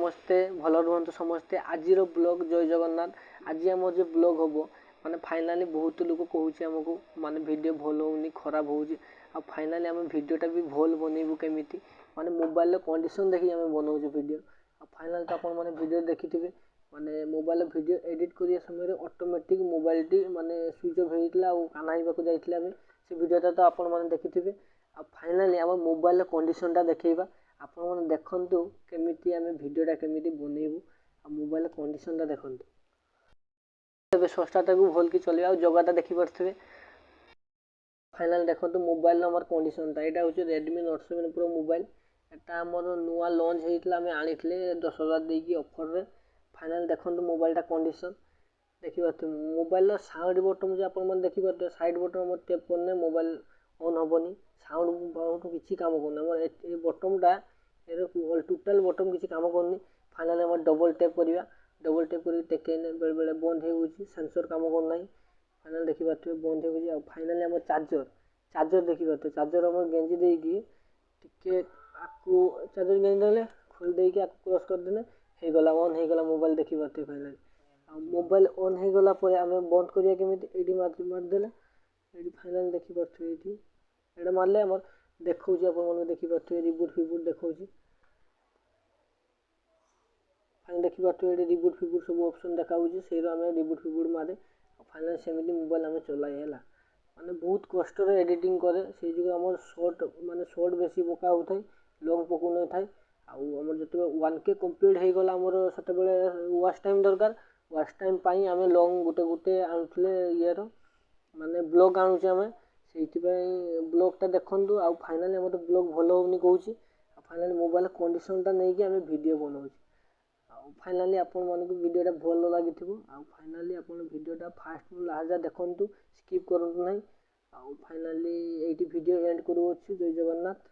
समस्ते भल रुहतु समस्ते आज ब्लॉग जय जगन्नाथ। आज आम जो ब्लॉग हम माने फाइनाली बहुत लोग कहूँ आमको माने वीडियो भल होनी खराब हो फाइनाली आम वीडियोटा भी भल बनइबू केमिति माने मोबाइल कंडीशन देखिए आम बनाऊँ वीडियो फाइनाल तो आपण मैंने वीडियो देखी माने मोबाइल वीडियो एडिट करिया समय ऑटोमेटिक मोबाइल टी माने स्विच ऑफ होइतला आ कानाइबा को जाइतले आमे से वीडियोटा तो आपण मैंने देखिथिबे आ फाइनाली आम मोबाइल कंडीशनटा देखैबा आपण मैंने देखंतु केमिति आमे वीडियोटा केमिति बनइबू आ मोबाइल कंडीशनटा देखंतु तबे सस्ताटा को भल कि चलिबा आ जगाटा देखि परथिबे फाइनाल देखंतु मोबाइल नंबर कंडीशनटा एटा होचे Redmi Note 7 Pro मोबाइल एटा हमर नुआ लॉन्च हेइतला आमे आनिथले 10,000 देकी ऑफर रे फाइनाल देखंतु मोबाइलटा कंडीशन देखि परथिबे मोबाइल साउंड बटन जे आपण मन देखि परथिबे साइड बटन हमर टैप करने मोबाइल ऑन होबनी साउंड बहुत किछि काम करने हमर ए बटनटा ए टोटल बटन किछि काम करनी फाइनाल हमर डबल टैप करिया डबल टैप करी टेकेन बेले बेले बंद हे होछि सेंसर काम कर नाही फाइनाल देखि परथिबे बंद हे होछि आ फाइनाली हमर चार्जर देखि परथिबे चार्जर हमर गेंजी देकी टिके आकु चार्जर गेंजी देले खोल देकी आकु क्रॉस कर देले हे गला ऑन हे गला मोबाइल देखि परथिबे फाइनाली आ मोबाइल ऑन हे गला परे आमे बंद करिया केमिति एडी मार देले एडी फाइनाल देखि परथिबे एठी एडा मारले हमर देखौछि आपण मन देखि परथिबे रिबूट फिबूट देखौछि फाइनल देखि परथिबे एडी रिबूट फिबूट सब ऑप्शन देखाउछि सेरो आमे रिबूट फिबूट मारे फाइनल सेमिति मोबाइल आमे चलाई हैला माने बहुत कष्ट रे एडिटिंग करे से जो हमर शॉर्ट माने शॉर्ट बेसी बका होथाय लॉन्ग पकु नै थाय आ हमर जते 1k कंप्लीट हे गला हमर सते बेले वॉच टाइम दरकार वॉच टाइम पाई आमे लॉन्ग गुटे आनथले इयर माने ब्लॉग आनुचे आमे सेति पई ब्लॉगटा देखंतु आ फाइनली हमर ब्लॉग भलो होनी कहूची आ फाइनली मोबाइल कंडीशनटा नै कि आमे वीडियो बनाउची आ फाइनली आपण मानको वीडियोटा भलो लागिथिबो आ फाइनली आपण वीडियोटा फास्ट लास्ट जा देखंतु स्किप करंतु नै आ फाइनली एटी वीडियो एंड करू अछि जय जगन्नाथ।